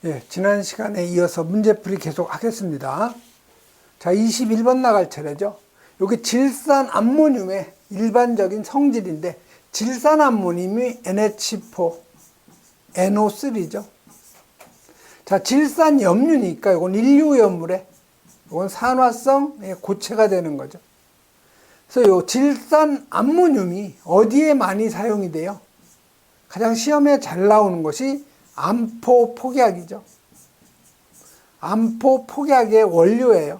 예, 지난 시간에 이어서 문제풀이 계속 하겠습니다. 자, 21번 나갈 차례죠. 여기 질산 암모늄의 일반적인 성질인데, 질산 암모늄이 NH4, NO3죠. 자, 질산 염류니까 이건 인류염물에, 이건 산화성 고체가 되는 거죠. 그래서 이 질산 암모늄이 어디에 많이 사용이 돼요? 가장 시험에 잘 나오는 것이 암포 폭약이죠. 암포 폭약의 원료예요.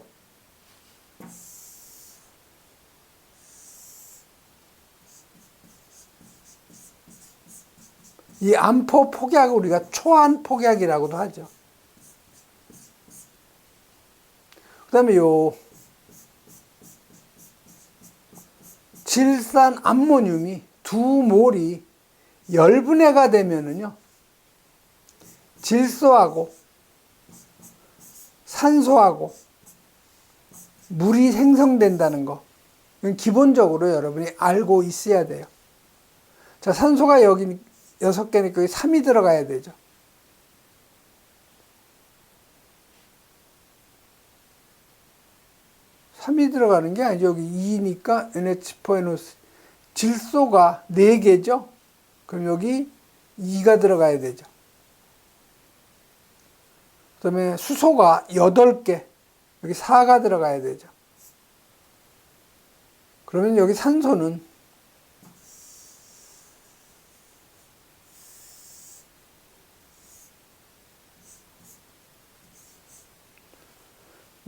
이 암포 폭약을 우리가 초안 폭약이라고도 하죠. 그 다음에 요 질산 암모늄이 두 몰이 열분해가 되면은요, 질소하고 산소하고 물이 생성된다는 거, 이건 기본적으로 여러분이 알고 있어야 돼요. 자, 산소가 여기 6개니까 여기 3이 들어가야 되죠. 삼이 들어가는 게 아니죠. 여기 2니까 NH4NO3. 질소가 4개죠. 그럼 여기 2가 들어가야 되죠. 그 다음에 수소가 8개, 여기 4가 들어가야 되죠. 그러면 여기 산소는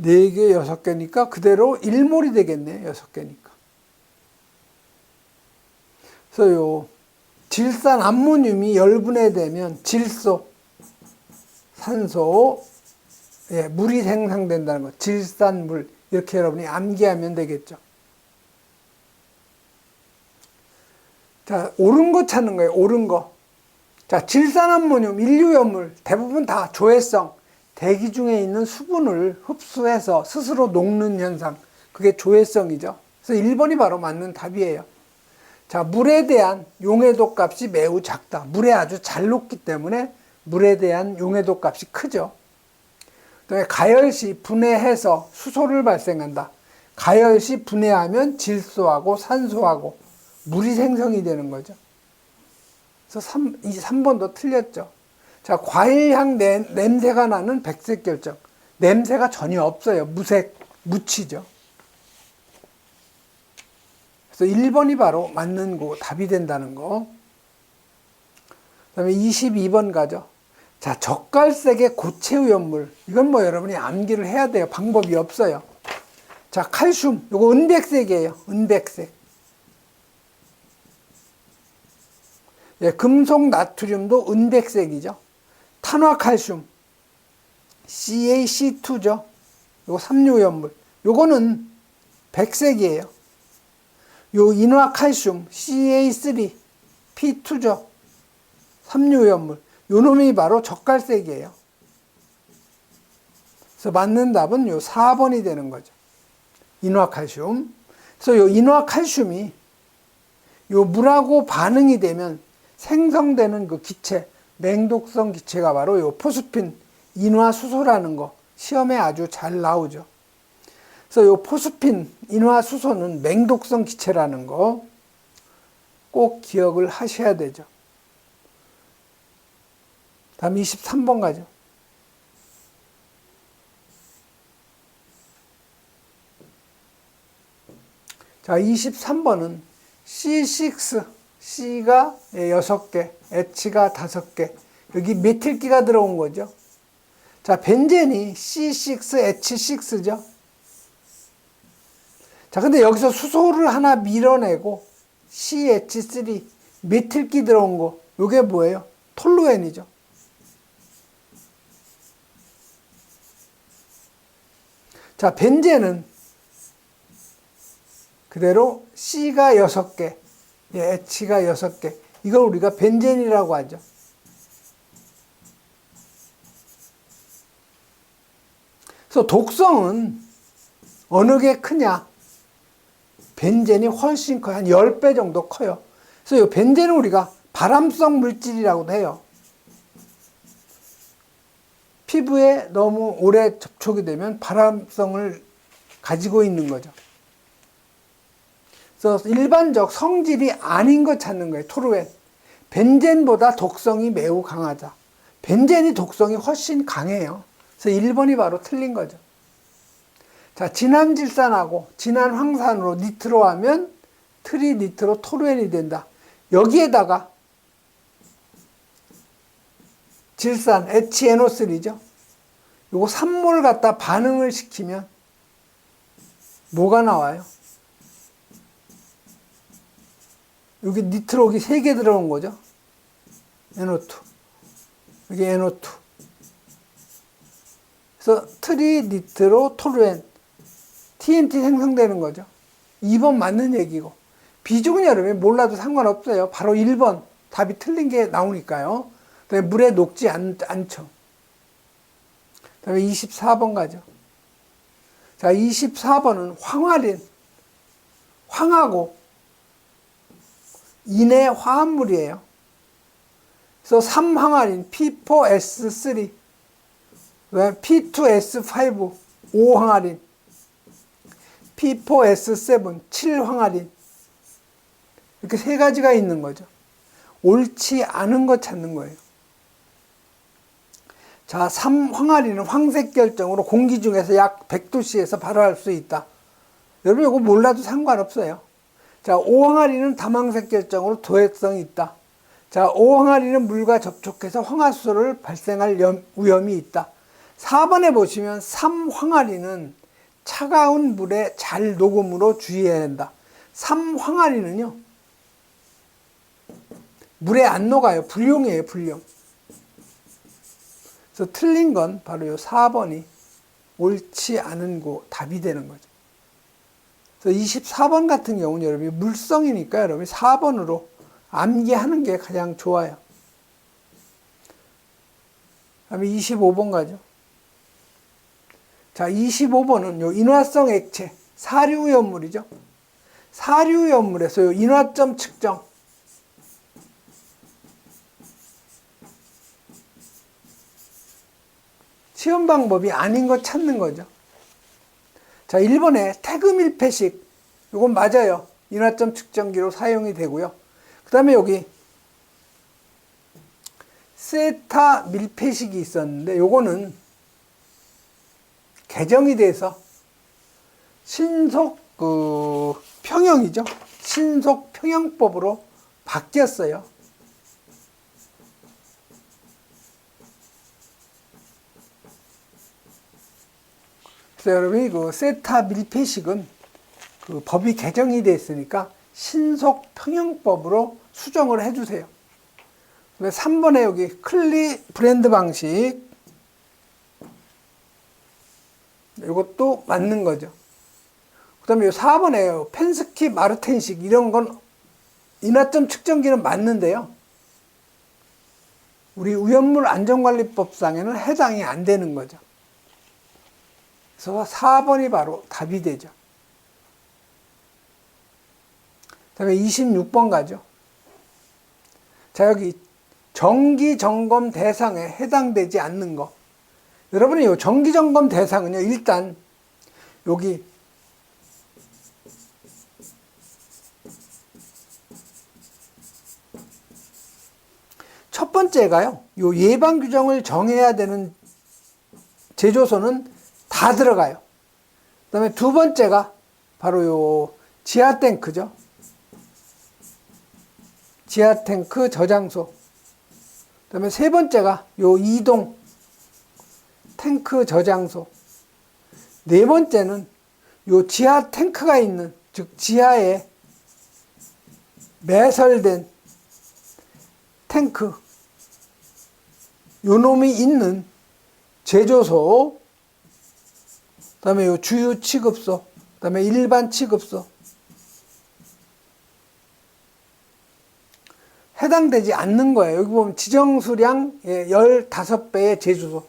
4개, 6개니까 그대로 1몰이 되겠네, 6개니까. 그래서 요 질산 암모늄이 열분해되면 질소, 산소, 물이 생성된다는 거, 질산물, 이렇게 여러분이 암기하면 되겠죠. 자, 옳은 거 찾는 거예요, 옳은 거. 자, 질산암모늄, 인류염물, 대부분 다 조해성, 대기 중에 있는 수분을 흡수해서 스스로 녹는 현상, 그게 조해성이죠. 그래서 1번이 바로 맞는 답이에요. 자, 물에 대한 용해도 값이 매우 작다. 물에 아주 잘 녹기 때문에 물에 대한 용해도 값이 크죠. 그다음에 가열시 분해해서 수소를 발생한다. 가열시 분해하면 질소하고 산소하고 물이 생성이 되는 거죠. 그래서 3번도 틀렸죠. 자, 과일향 냄새가 나는 백색 결정. 냄새가 전혀 없어요. 무색, 무치죠. 그래서 1번이 바로 맞는 거, 답이 된다는 거. 그 다음에 22번 가죠. 자, 젓갈색의 고체오염물. 이건 뭐 여러분이 암기를 해야 돼요. 방법이 없어요. 자, 칼슘. 요거 은백색이에요. 은백색. 예, 금속 나트륨도 은백색이죠. 탄화칼슘. CaC2죠. 요거 삼류염물. 요거는 백색이에요. 요 인화칼슘 CA3 P2죠. 삼류염물. 요 놈이 바로 젓갈색이에요. 그래서 맞는 답은 요 4번이 되는 거죠. 인화칼슘. 그래서 요 인화칼슘이 요 물하고 반응이 되면 생성되는 그 기체, 맹독성 기체가 바로 요 포스핀 인화수소라는 거, 시험에 아주 잘 나오죠. 그래서 요 포스핀 인화수소는 맹독성 기체라는 거 꼭 기억을 하셔야 되죠. 다음 23번 가죠. 자, 23번은 C6, C가 6개, H가 5개, 여기 메틸기가 들어온 거죠. 자, 벤젠이 C6H6죠. 자, 근데 여기서 수소를 하나 밀어내고 CH3, 메틸기 들어온 거, 요게 뭐예요? 톨루엔이죠. 자, 벤젠은 그대로 C가 6개, H가 6개. 이걸 우리가 벤젠이라고 하죠. 그래서 독성은 어느 게 크냐? 벤젠이 훨씬 커요. 한 10배 정도 커요. 그래서 이 벤젠은 우리가 발암성 물질이라고도 해요. 피부에 너무 오래 접촉이 되면 발암성을 가지고 있는 거죠. 그래서 일반적 성질이 아닌 거 찾는 거예요. 토르엔. 벤젠보다 독성이 매우 강하다. 벤젠이 독성이 훨씬 강해요. 그래서 1번이 바로 틀린 거죠. 자, 진한질산하고 진한황산으로 니트로하면 트리니트로 토르엔이 된다. 여기에다가 질산, HNO3죠. 요거 3몰 갖다 반응을 시키면 뭐가 나와요? 여기 니트록이 3개 들어온 거죠. NO2. 여기 NO2. 그래서 트리니트로 토르엔, TNT 생성되는 거죠. 2번 맞는 얘기고. 비중은 여러분이 몰라도 상관없어요. 바로 1번. 답이 틀린 게 나오니까요. 그다음에 물에 녹지 않죠. 그다음에 24번 가죠. 자, 24번은 황화린. 황하고 인의 화합물이에요. 그래서 3황화린 P4S3, P2S5 5황화린, P4S7 7황화린, 이렇게 3가지가 있는 거죠. 옳지 않은 거 찾는 거예요. 자, 3황화린은 황색 결정으로 공기 중에서 약 100도씨에서 발화할 수 있다. 여러분 이거 몰라도 상관없어요. 자, 5황화린은 담황색 결정으로 도해성이 있다. 자, 5황화린은 물과 접촉해서 황화수소를 발생할 위험이 있다. 4번에 보시면 3황화린은 차가운 물에 잘 녹음으로 주의해야 한다. 3황화린은요, 물에 안 녹아요. 불용이에요, 불용. 그래서 틀린 건 바로 이 4번이 옳지 않은 거 답이 되는 거죠. 그래서 24번 같은 경우는 여러분이 물성이니까 여러분이 4번으로 암기하는 게 가장 좋아요. 다음에 25번 가죠. 자, 25번은 요 인화성 액체, 사류연물이죠. 사류연물에서 요 인화점 측정. 시험 방법이 아닌 거 찾는 거죠. 자, 1번에 태그밀폐식. 이건 맞아요. 인화점 측정기로 사용이 되고요. 그 다음에 여기 세타 밀폐식이 있었는데 요거는 개정이 돼서 신속 평형이죠. 신속 평형법으로 바뀌었어요. 그래서 여러분이 그 세타 밀폐식은 그 법이 개정이 됐으니까 신속 평형법으로 수정을 해주세요. 3번에 여기 클리 브랜드 방식, 이것도 맞는 거죠. 그 다음에 4번에 펜스키 마르텐식, 이런 건 인화점 측정기는 맞는데요. 우리 오염물 안전관리법상에는 해당이 안 되는 거죠. 그래서 4번이 바로 답이 되죠. 그 다음에 26번 가죠. 자, 여기 정기점검 대상에 해당되지 않는 거. 여러분이 이 정기점검 대상은요, 일단 여기 첫 번째가요, 요 예방 규정을 정해야 되는 제조소는 다 들어가요. 그 다음에 두 번째가 바로 요 지하 탱크죠. 지하 탱크 저장소. 그 다음에 세 번째가 요 이동 탱크 저장소. 네 번째는 요 지하 탱크가 있는, 즉 지하에 매설된 탱크, 요 놈이 있는 제조소, 그 다음에 요 주유 취급소, 그 다음에 일반 취급소. 해당되지 않는 거예요. 여기 보면 지정수량 15배의 제조소.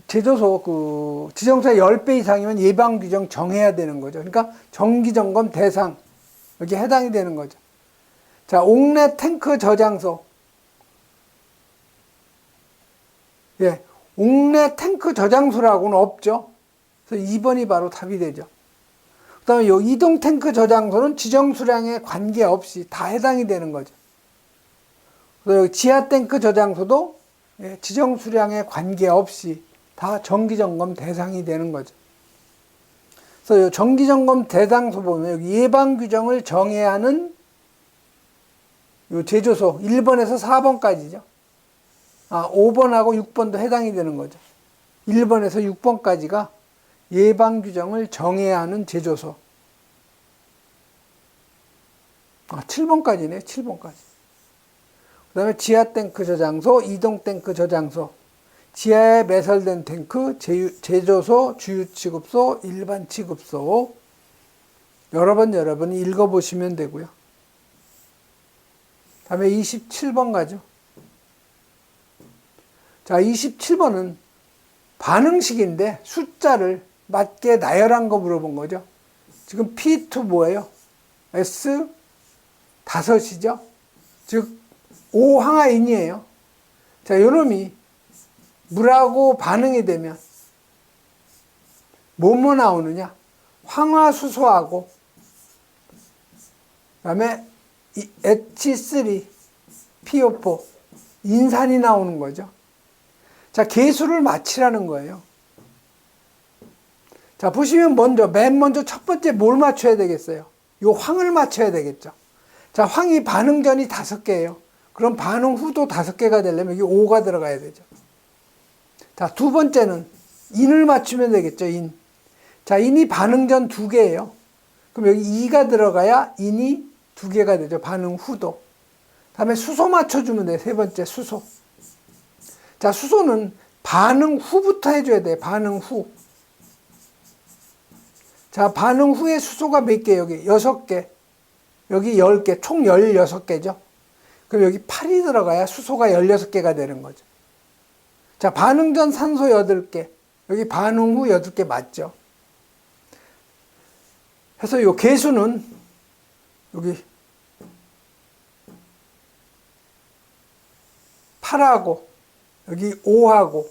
제조소, 지정수량 10배 이상이면 예방규정 정해야 되는 거죠. 그러니까 정기점검 대상, 여기 해당이 되는 거죠. 자, 옥내 탱크 저장소. 예, 옥내 탱크 저장소라고는 없죠. 그래서 2번이 바로 답이 되죠. 그 다음에 요 이동 탱크 저장소는 지정 수량에 관계없이 다 해당이 되는 거죠. 그리고 지하 탱크 저장소도 지정 수량에 관계없이 다 정기점검 대상이 되는 거죠. 그래서 요 정기점검 대상소 보면 여기 예방 규정을 정해야 하는 요 제조소 1번에서 4번까지죠. 5번하고 6번도 해당이 되는 거죠. 1번에서 6번까지가 예방 규정을 정해야 하는 제조소. 7번까지네, 7번까지. 그 다음에 지하 탱크 저장소, 이동 탱크 저장소, 지하에 매설된 탱크, 제조소, 주유 취급소, 일반 취급소. 여러분이 읽어보시면 되고요. 다음에 27번 가죠. 자, 27번은 반응식인데 숫자를 맞게 나열한 거 물어본 거죠. 지금 P2 뭐예요? S 5이죠. 즉 5항아인이에요. 자, 요놈이 물하고 반응이 되면 뭐뭐 나오느냐? 황화수소하고 그 다음에 H3, PO4 인산이 나오는 거죠. 자, 계수를 맞히라는 거예요. 자, 보시면 맨 먼저 첫 번째 뭘 맞춰야 되겠어요? 요 황을 맞춰야 되겠죠. 자, 황이 반응 전이 5개예요. 그럼 반응 후도 5개가 되려면 여기 5가 들어가야 되죠. 자, 두 번째는 인을 맞추면 되겠죠, 인. 자, 인이 반응 전 2개예요. 그럼 여기 2가 들어가야 인이 2개가 되죠, 반응 후도. 다음에 수소 맞춰주면 돼요, 세 번째, 수소. 자, 수소는 반응 후부터 해줘야 돼요, 반응 후. 자, 반응 후에 수소가 몇 개? 여기 6개. 여기 10개, 총 16개죠. 그럼 여기 8이 들어가야 수소가 16개가 되는 거죠. 자, 반응 전 산소 8개. 여기 반응 후 8개 맞죠? 그래서 요 개수는 여기 8하고 여기 5하고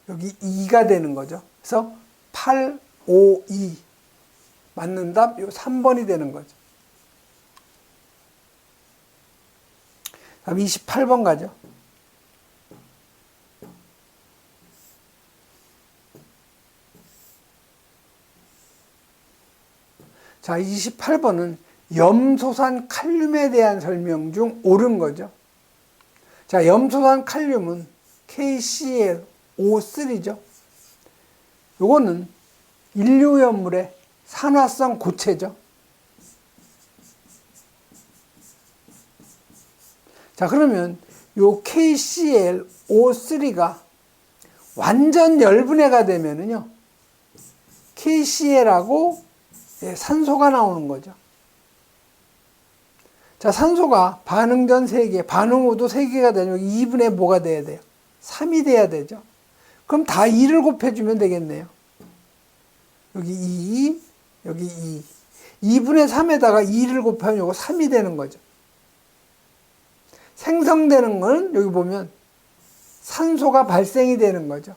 여기 2가 되는 거죠. 그래서 8, 5, 2 맞는 답 요 3번이 되는 거죠. 다음 28번 가죠. 자, 28번은 염소산 칼륨에 대한 설명 중 옳은 거죠. 자, 염소산 칼륨은 KClO3죠. 요거는 인류염물의 산화성 고체죠. 자, 그러면 요 KClO3가 완전 열분해가 되면은요, KCl하고 산소가 나오는 거죠. 자, 산소가 반응 전 3개, 반응 후도 3개가 되면 2분의 뭐가 돼야 돼요? 3이 돼야 되죠. 그럼 다 2를 곱해주면 되겠네요. 여기 2, 여기 2. 2분의 3에다가 2를 곱하면 이거 3이 되는 거죠. 생성되는 건 여기 보면 산소가 발생이 되는 거죠.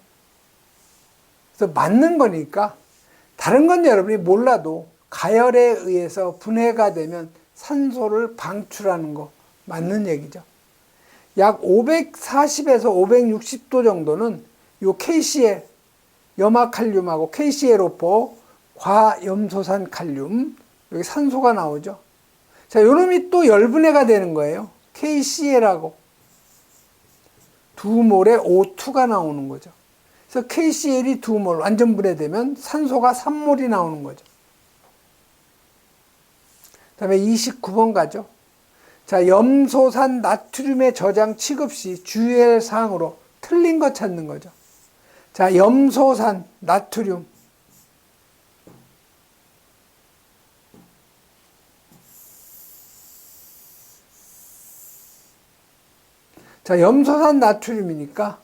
그래서 맞는 거니까 다른 건 여러분이 몰라도 가열에 의해서 분해가 되면 산소를 방출하는 거 맞는 얘기죠. 약 540에서 560도 정도는 요 KCl 염화칼륨하고 KClO4 과염소산 칼륨 여기 산소가 나오죠. 자, 요놈이 또 열분해가 되는 거예요. KCl하고 2몰의 O2가 나오는 거죠. 그래서 KCl이 2몰 완전 분해되면 산소가 3몰이 나오는 거죠. 그 다음에 29번 가죠. 자, 염소산 나트륨의 저장 취급 시 주의할 사항으로 틀린 거 찾는 거죠. 자, 염소산 나트륨. 자, 염소산 나트륨이니까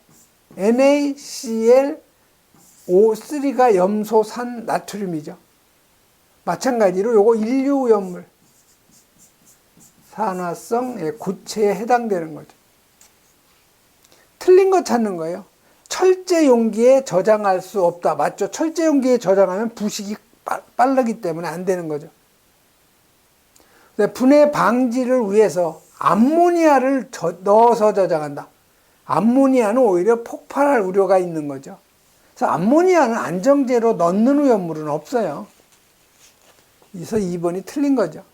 NaClO3가 염소산 나트륨이죠. 마찬가지로 요거 인류염물 산화성 고체에 해당되는 거죠. 틀린 거 찾는 거예요. 철제 용기에 저장할 수 없다. 맞죠? 철제 용기에 저장하면 부식이 빠르기 때문에 안 되는 거죠. 분해 방지를 위해서 암모니아를 넣어서 저장한다. 암모니아는 오히려 폭발할 우려가 있는 거죠. 그래서 암모니아는 안정제로 넣는 위험물은 없어요. 그래서 2번이 틀린 거죠.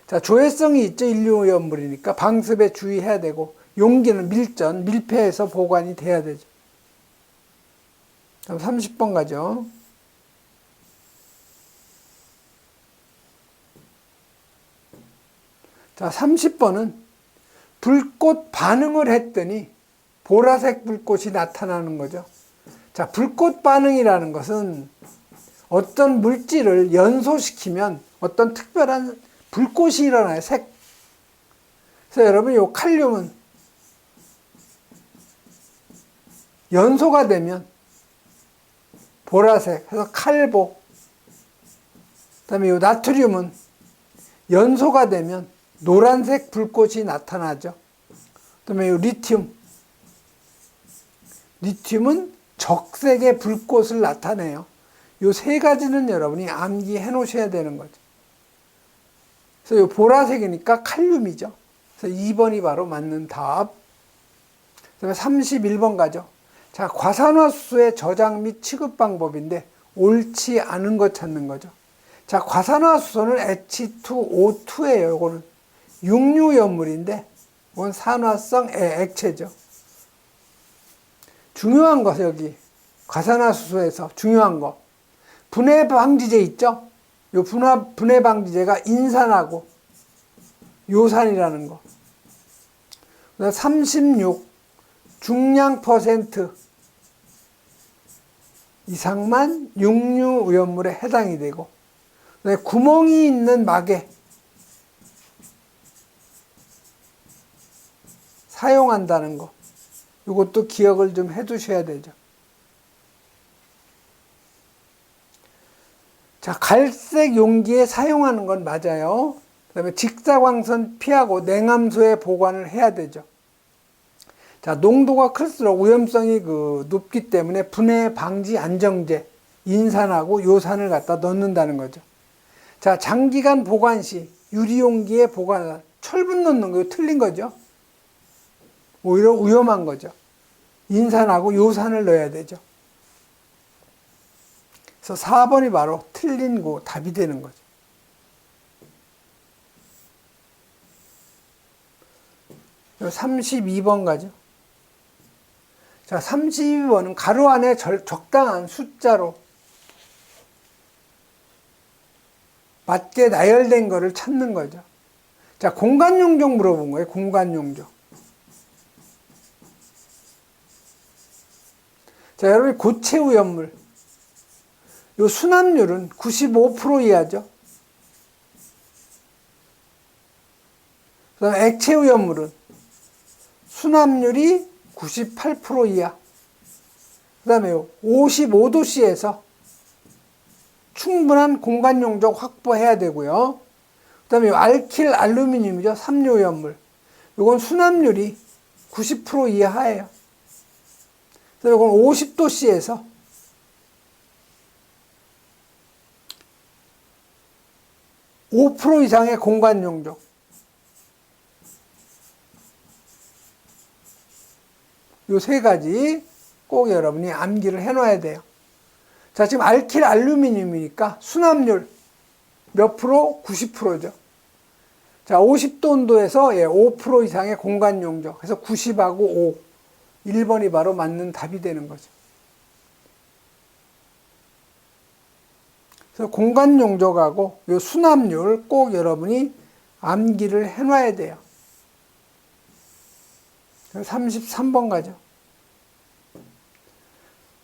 자, 조회성이 있죠. 인류오염물이니까 방습에 주의해야 되고, 용기는 밀전, 밀폐해서 보관이 돼야 되죠. 다음 30번 가죠. 자, 30번은 불꽃 반응을 했더니 보라색 불꽃이 나타나는 거죠. 자, 불꽃 반응이라는 것은 어떤 물질을 연소시키면 어떤 특별한 불꽃이 일어나요. 색. 그래서 여러분, 이 칼륨은 연소가 되면 보라색, 그래서 칼보. 그 다음에 이 나트륨은 연소가 되면 노란색 불꽃이 나타나죠. 그 다음에 이 리튬은 적색의 불꽃을 나타내요. 이 세 가지는 여러분이 암기해 놓으셔야 되는 거죠. 그래서 이 보라색이니까 칼륨이죠. 그래서 2번이 바로 맞는 답. 그다음에 31번 가죠. 자, 과산화수소의 저장 및 취급 방법인데 옳지 않은 것 찾는 거죠. 자, 과산화수소는 H2O2예요. 이거는 육류염물인데 이건 산화성 액체죠. 중요한 거 여기 과산화수소에서 중요한 거 분해 방지제 있죠? 요 분해 방지제가 인산하고 요산이라는 거. 36 중량 퍼센트 이상만 육류오염물에 해당이 되고, 구멍이 있는 막에 사용한다는 거. 이것도 기억을 좀 해 두셔야 되죠. 자, 갈색 용기에 사용하는 건 맞아요. 그 다음에 직사광선 피하고 냉암소에 보관을 해야 되죠. 자, 농도가 클수록 위험성이 높기 때문에 분해 방지 안정제, 인산하고 요산을 갖다 넣는다는 거죠. 자, 장기간 보관 시 유리용기에 보관한 철분 넣는 거 틀린 거죠. 오히려 위험한 거죠. 인산하고 요산을 넣어야 되죠. 그래서 4번이 바로 틀린 답이 되는 거죠. 그리고 32번 가죠. 자, 32번은 가로 안에 적당한 숫자로 맞게 나열된 거를 찾는 거죠. 자, 공간용적 물어본 거예요. 공간용적. 자, 여러분 고체 오염물. 요 순함률은 95% 이하죠. 그다음 액체 오염물은 순함률이 98% 이하. 그다음에 55도씨에서 충분한 공간 용적 확보해야 되고요. 그다음에 알킬 알루미늄이죠. 삼류 오염물. 이건 순함률이 90% 이하예요. 그래서 이건 50도씨에서 5% 이상의 공간 용적. 요 세 가지 꼭 여러분이 암기를 해놔야 돼요. 자, 지금 알킬 알루미늄이니까 순함률 몇 프로? 90%죠. 자, 50도 온도에서 5% 이상의 공간 용적. 그래서 90하고 5. 1번이 바로 맞는 답이 되는 거죠. 그래서 공간 용적하고 요 순함률 꼭 여러분이 암기를 해놔야 돼요. 33번 가죠.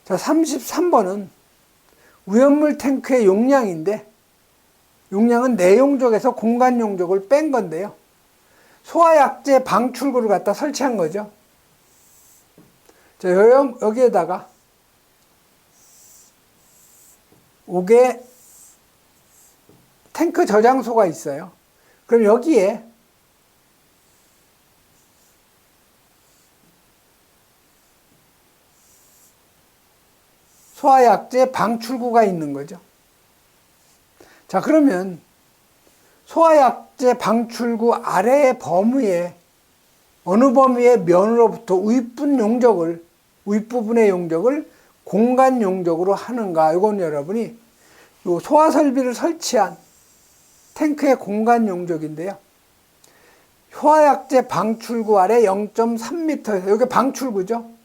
자, 33번은 오염물 탱크의 용량인데, 용량은 내용적에서 공간 용적을 뺀 건데요. 소화약제 방출구를 갖다 설치한 거죠. 자, 여기에다가 요게 탱크 저장소가 있어요. 그럼 여기에 소화약재 방출구가 있는 거죠. 자, 그러면 소화약재 방출구 아래의 범위에 어느 범위의 면으로부터 윗부분의 용적을 공간 용적으로 하는가? 이건 여러분이 요 소화 설비를 설치한 탱크의 공간 용적인데요. 소화약재 방출구 아래 0.3m에서 여기 방출구죠.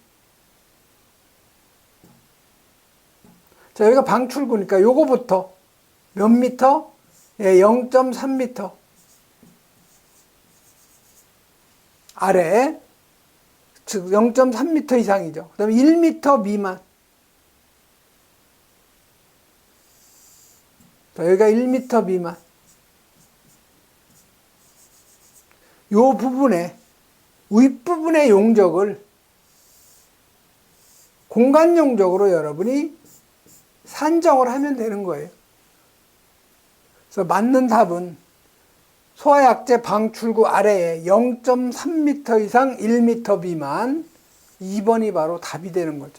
자, 여기가 방출구니까 요거부터 몇 미터? 예, 0.3m 아래, 즉 0.3m 이상이죠. 그 다음에 1m 미만. 자, 여기가 1m 미만. 요 부분에, 윗부분의 용적을 공간 용적으로 여러분이 산정을 하면 되는 거예요. 그래서 맞는 답은 소화약재 방출구 아래에 0.3m 이상 1m 미만 2번이 바로 답이 되는 거죠.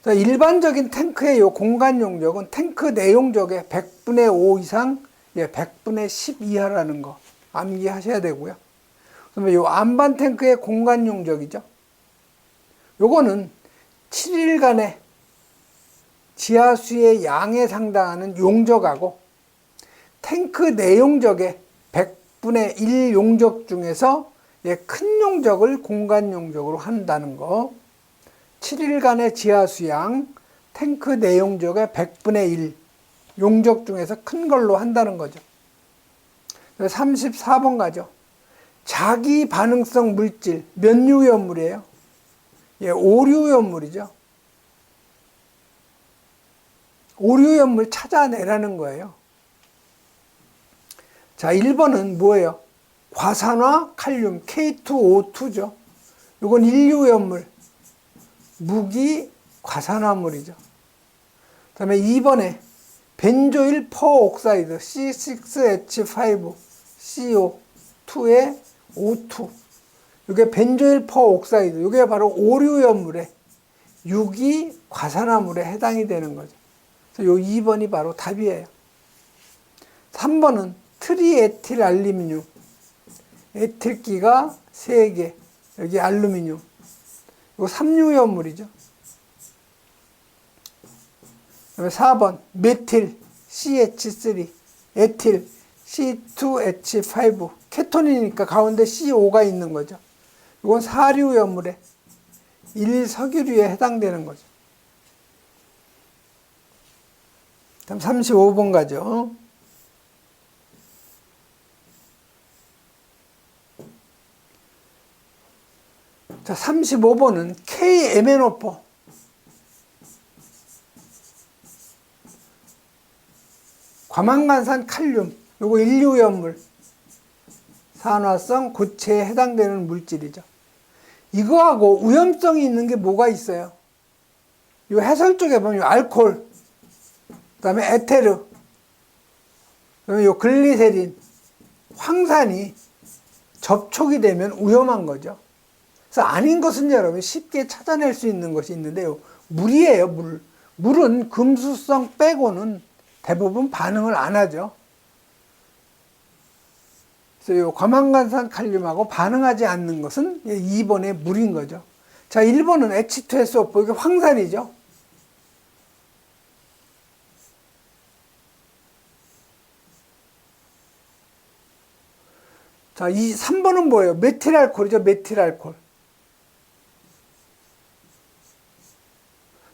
그래서 일반적인 탱크의 요 공간 용적은 탱크 내용적의 100분의 5 이상 100분의 10 이하라는 거 암기하셔야 되고요. 그러면 요 안반 탱크의 공간 용적이죠. 요거는 7일간의 지하수의 양에 상당하는 용적하고 탱크 내용적의 100분의 1 용적 중에서 큰 용적을 공간 용적으로 한다는 거. 7일간의 지하수양 탱크 내용적의 100분의 1 용적 중에서 큰 걸로 한다는 거죠. 34번 가죠. 자기 반응성 물질 몇 유연물이에요? 오류연물이죠. 오류연물 찾아내라는 거예요. 자, 1번은 뭐예요? 과산화 칼륨 K2O2죠. 이건 인류연물, 무기 과산화물이죠. 그 다음에 2번에 벤조일 퍼옥사이드 C6H5 CO2의 O2. 이게 벤조일 퍼옥사이드. 이게 바로 오류연물의 유기 과산화물에 해당이 되는 거죠. 그래서 요 2번이 바로 답이에요. 3번은 트리에틸 알루미늄. 에틸기가 3개. 여기 알루미늄. 이거 3유연물이죠. 그다음에 4번 메틸 CH3, 에틸 C2H5. 케톤이니까 가운데 CO가 있는 거죠. 이건 4류연물의 1석유류에 해당되는 거죠. 다음 35번 가죠. 자, 35번은 KMNO4. 과망간산 칼륨. 요거 1유연물. 산화성 고체에 해당되는 물질이죠. 이거하고 위험성이 있는 게 뭐가 있어요? 요 해설 쪽에 보면 요 알코올, 그 다음에 에테르, 그 다음에 요 글리세린, 황산이 접촉이 되면 위험한 거죠. 그래서 아닌 것은 여러분 쉽게 찾아낼 수 있는 것이 있는데요. 물이에요, 물. 물은 금수성 빼고는 대부분 반응을 안 하죠. 그래서 요 과망간산 칼륨하고 반응하지 않는 것은 2번의 물인 거죠. 자, 1번은 H2SO4, 이게 황산이죠. 자, 3번은 뭐예요? 메틸알코올이죠, 메틸알코올.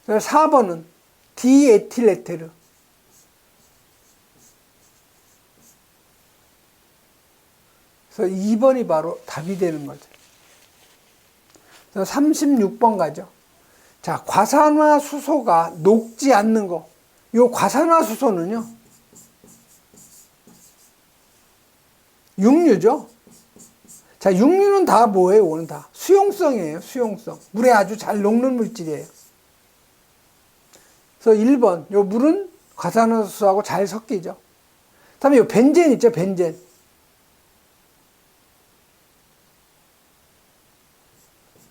4번은 디에틸에테르. 그래서 2번이 바로 답이 되는 거죠. 36번 가죠. 자, 과산화수소가 녹지 않는 거. 요 과산화수소는요, 육류죠. 자, 육류는 다 뭐예요? 오늘 다 수용성이에요. 수용성. 물에 아주 잘 녹는 물질이에요. 그래서 1번, 요 물은 과산화수소하고 잘 섞이죠. 다음에 요 벤젠 있죠, 벤젠.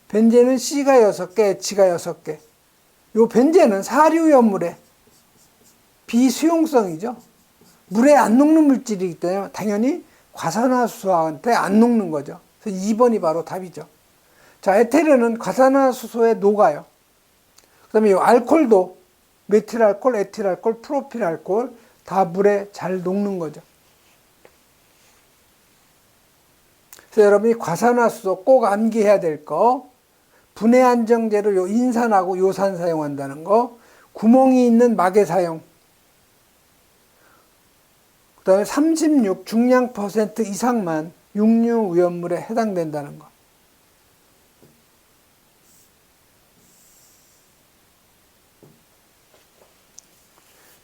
벤젠은 C가 6개, H가 6개. 요 벤젠은 사료연물의 비수용성이죠. 물에 안 녹는 물질이기 때문에 당연히 과산화수소한테 안 녹는 거죠. 그래서 2번이 바로 답이죠. 자, 에테르는 과산화수소에 녹아요. 그 다음에 이 알코올도 메틸알코올, 에틸알코올, 프로필알코올 다 물에 잘 녹는 거죠. 그래서 여러분이 과산화수소 꼭 암기해야 될 거, 분해 안정제로 요 인산하고 요산 사용한다는 거, 구멍이 있는 막의 사용, 그 다음에 36 중량 % 이상만 육류위험물에 해당된다는 거.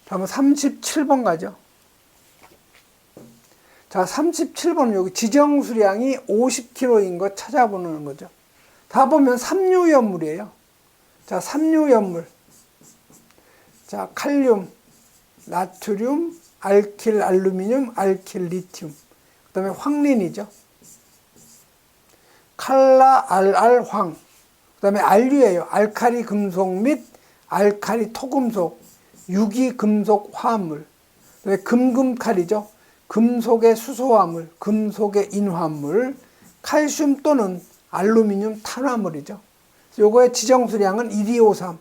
다음은 37번 가죠. 자, 37번은 여기 지정수량이 50kg인 거 찾아보는 거죠. 다 보면 삼류연물이에요. 자, 삼류연물. 자, 칼륨, 나트륨, 알킬 알루미늄, 알킬 리튬. 그 다음에 황린이죠. 칼라, 알알, 황. 그 다음에 알류예요. 알카리 금속 및 알카리 토금속, 유기 금속 화합물. 그 다음에 금금칼이죠. 금속의 수소화물, 금속의 인화물, 칼슘 또는 알루미늄 탄화물이죠. 요거의 지정수량은 1253.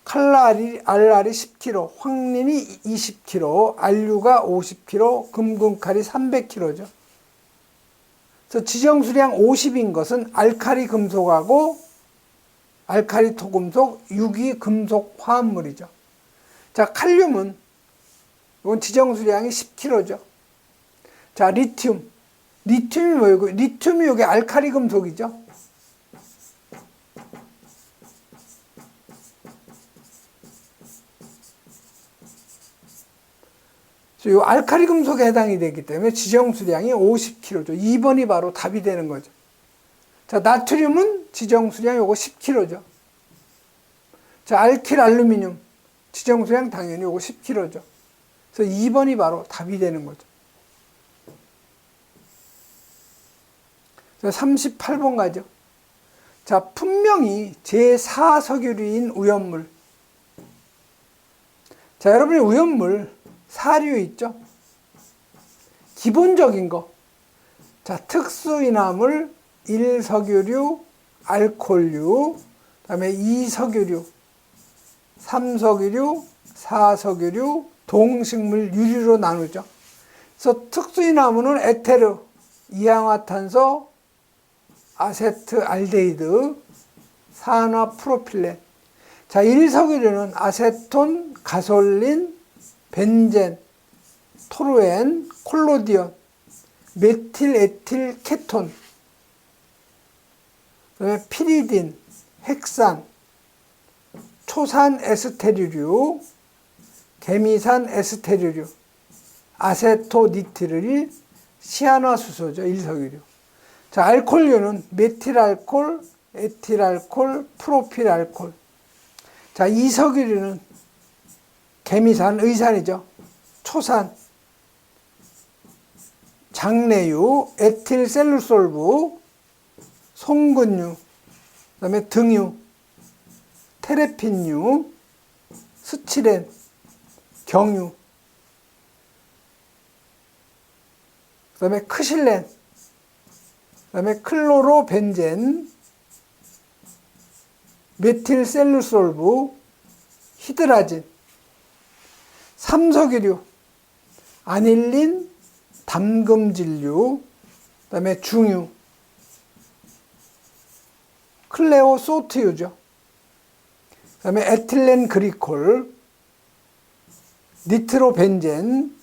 칼날이, 알알이 10kg, 황린이 20kg, 알류가 50kg, 금금칼이 300kg죠. 그래서 지정수량 50인 것은 알카리 금속하고 알카리 토금속, 유기 금속 화합물이죠. 자, 칼륨은 이건 지정수량이 10kg죠. 자, 리튬. 리튬이 뭐예요? 리튬이 여기 알카리 금속이죠. 이 알카리 금속에 해당이 되기 때문에 지정수량이 50kg죠. 2번이 바로 답이 되는 거죠. 자, 나트륨은 지정수량 요거 10kg죠. 자, 알킬 알루미늄 지정수량 당연히 요거 10kg죠. 그래서 2번이 바로 답이 되는 거죠. 자, 38번 가죠. 자, 분명히 제4석유류인 우연물. 자, 여러분이 우연물 사류 있죠? 기본적인 거. 자, 특수인화물 1석유류, 알코올류, 그 다음에 2석유류, 3석유류, 4석유류, 동식물 유류로 나누죠. 그래서 특수인화물은 에테르, 이氧화탄소, 아세트알데히드, 산화 프로필렌. 자, 1석유류는 아세톤, 가솔린, 벤젠, 토루엔, 콜로디온, 메틸 에틸 케톤, 그다음에 피리딘, 핵산, 초산 에스테르류, 개미산 에스테르류, 아세토니트릴, 시아노아수소죠. 1석유류. 자, 알코올류는 메틸알콜, 에틸알콜, 프로필알콜. 자, 2석유류는 개미산, 의산이죠. 초산, 장내유, 에틸셀루솔브, 송근유, 그 다음에 등유, 테레핀유, 스치렌, 경유, 그 다음에 크실렌, 그 다음에 클로로벤젠, 메틸셀루솔브, 히드라진, 3석유류, 아닐린, 담금질류, 그 다음에 중유, 클레오소트유죠. 그 다음에 에틸렌 그리콜, 니트로벤젠,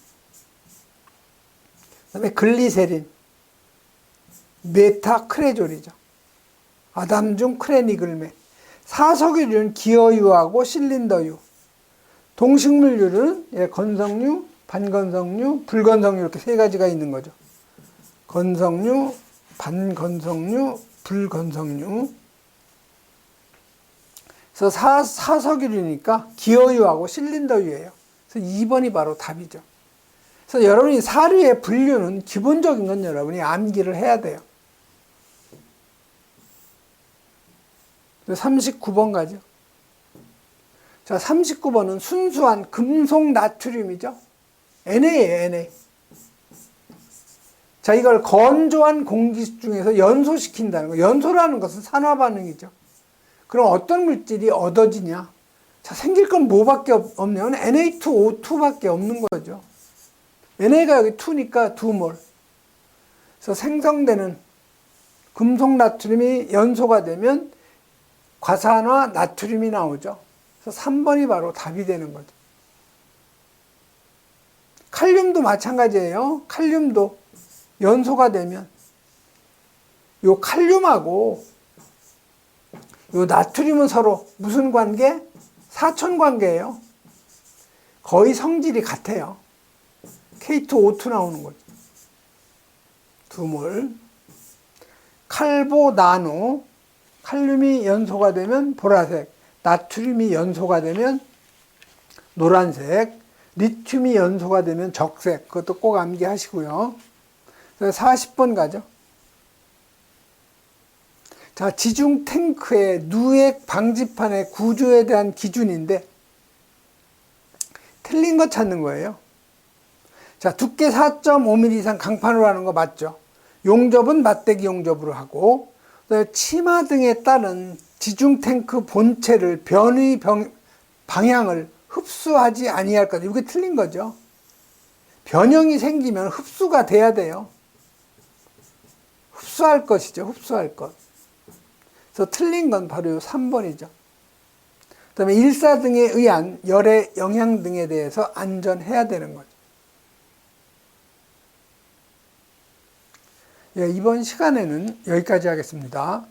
그 다음에 글리세린, 메타크레졸이죠. 아담중 크레니글메. 4석유류는 기어유하고 실린더유. 동식물유는 건성류, 반건성류, 불건성류 이렇게 세 가지가 있는 거죠. 건성류, 반건성류, 불건성류. 그래서 사석유류니까 기어유하고 실린더유예요. 그래서 2번이 바로 답이죠. 그래서 여러분이 사료의 분류는 기본적인 건 여러분이 암기를 해야 돼요. 39번 가죠. 자, 39번은 순수한 금속 나트륨이죠. Na예요, Na. 자, 이걸 건조한 공기 중에서 연소시킨다는 거. 연소라는 것은 산화 반응이죠. 그럼 어떤 물질이 얻어지냐? 자, 생길 건 뭐밖에 없냐면 Na2O2밖에 없는 거죠. Na가 여기 2니까 2몰. 그래서 생성되는 금속 나트륨이 연소가 되면 과산화 나트륨이 나오죠. 그래서 3번이 바로 답이 되는 거죠. 칼륨도 마찬가지예요. 칼륨도 연소가 되면 요 칼륨하고 요 나트륨은 서로 무슨 관계? 사촌 관계예요. 거의 성질이 같아요. K2O2 나오는 거죠. 2몰. 칼보나노. 칼륨이 연소가 되면 보라색, 나트륨이 연소가 되면 노란색, 리튬이 연소가 되면 적색. 그것도 꼭 암기하시고요. 40번 가죠. 자, 지중 탱크의 누액 방지판의 구조에 대한 기준인데 틀린 거 찾는 거예요. 자, 두께 4.5mm 이상 강판으로 하는 거 맞죠? 용접은 맞대기 용접으로 하고, 치마 등에 따른 지중 탱크 본체를 변의 방향을 흡수하지 아니할 것. 이게 틀린 거죠. 변형이 생기면 흡수가 돼야 돼요. 흡수할 것이죠. 흡수할 것. 그래서 틀린 건 바로 3번이죠. 그 다음에 일사 등에 의한 열의 영향 등에 대해서 안전해야 되는 거죠. 예, 이번 시간에는 여기까지 하겠습니다.